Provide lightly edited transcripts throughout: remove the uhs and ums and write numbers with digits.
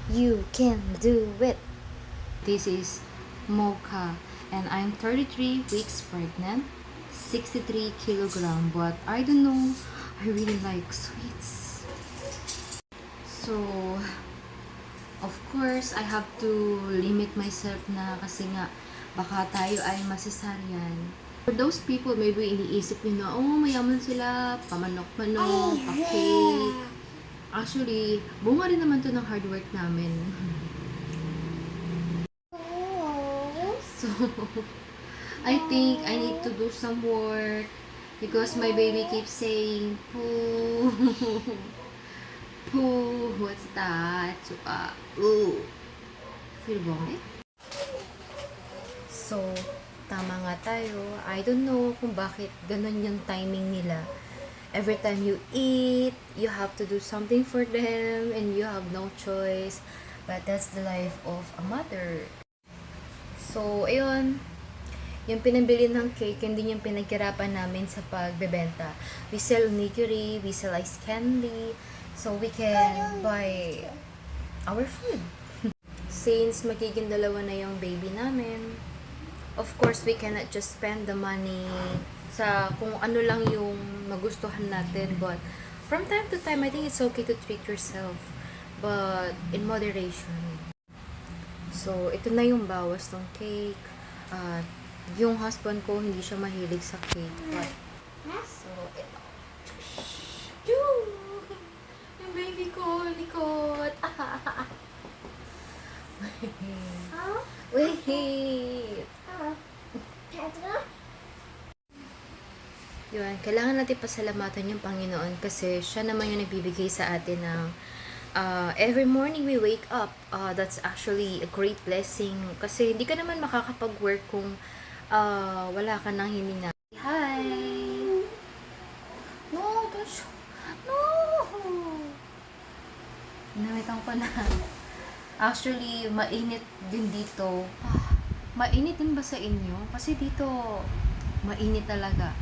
You can do it. This is Mocha, and I'm 33 weeks pregnant, 63 kilogram, but I don't know, I really like sweets. So, of course, I have to limit myself na kasi nga baka tayo ay masesaryan. For those people, maybe iniisip nyo na, oh, mayaman sila, pamanok-manok, pa-cake. Actually, bunga rin naman to ng hard work namin. So, I think I need to do some work because my baby keeps saying, poo. Poo, what's that? So, ooh. Feel vomit? So, tama nga tayo. I don't know kung bakit ganun yung timing nila. Every time you eat, you have to do something for them and you have no choice. But that's the life of a mother. So, ayun. Yung pinabili ng cake, hindi yung pinaghirapan namin sa pagbebenta. We sell onigiri, we sell ice candy, so we can buy our food. Since magiging dalawa na yung baby namin, of course, we cannot just spend the money sa kung ano lang yung magustuhan natin. But from time to time, I think it's okay to treat yourself. But in moderation. So, ito na yung bawas ng cake. At yung husband ko, hindi siya mahilig sa cake. But, so, ito. Yung baby ko, likod. Wait. Yun, kailangan natin pasalamatan yung Panginoon kasi siya naman yung nagbibigay sa atin ng every morning we wake up. That's actually a great blessing kasi hindi ka naman makakapag-work kung wala ka nang hininga. Hi! No, don't show. No! Namitan ko na. Actually, mainit din dito. Mainit din ba sa inyo? Kasi dito, mainit talaga.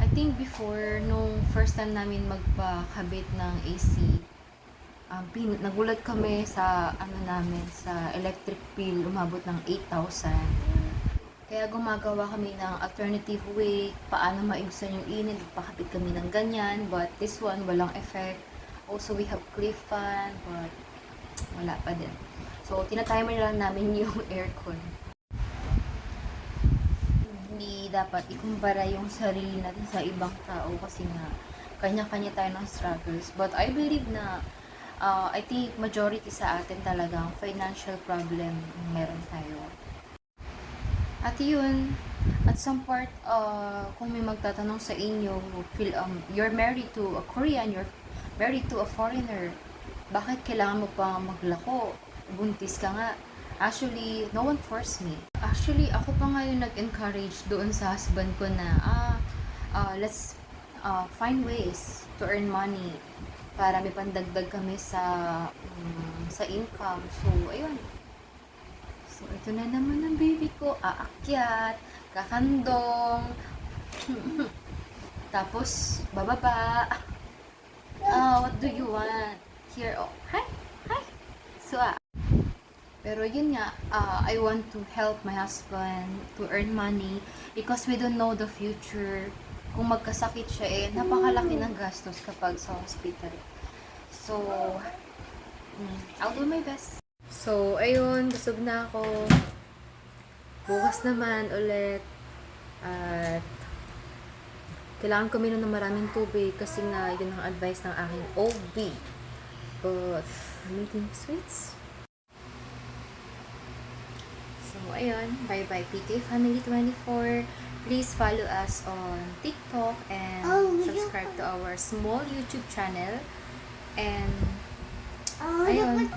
I think before, nung first time namin magpakabit ng AC, nagulat kami sa sa electric bill, umabot ng 8,000. Kaya gumagawa kami ng alternative way, paano maibsan yung init, pakapit kami ng ganyan, but this one, walang effect. Also, we have cliff fan, but wala pa din. So, tinatimer lang namin yung aircon. Hindi dapat ikumpara yung sarili natin sa ibang tao kasi nga kanya-kanya tayo ng struggles. But I believe na I think majority sa atin talagang financial problem meron tayo. At yun, at some part, kung may magtatanong sa inyo, you're married to a Korean, you're married to a foreigner, bakit kailangan mo pa maglako? Buntis ka nga. Actually, no one forced me. Actually, ako pa nga yung nag-encourage doon sa husband ko na, let's find ways to earn money para may pandagdag kami sa income. So, ayun. So, ito na naman ang baby ko. Aakyat, kakandong, tapos, bababa. What do you want? Here, oh, hi, hi. So, pero yun nga, I want to help my husband to earn money because we don't know the future. Kung magkasakit siya, napakalaki ng gastos kapag sa hospital. So, I'll do my best. So, ayun, busog na ako. Bukas naman ulit. At kailangan ko minom ng maraming tubig kasi nga yun ang advice ng aking OB. But, I'm eating sweets. So, ayun. Bye-bye, PK Family 24. Please follow us on TikTok and subscribe to our small YouTube channel. And, ayun.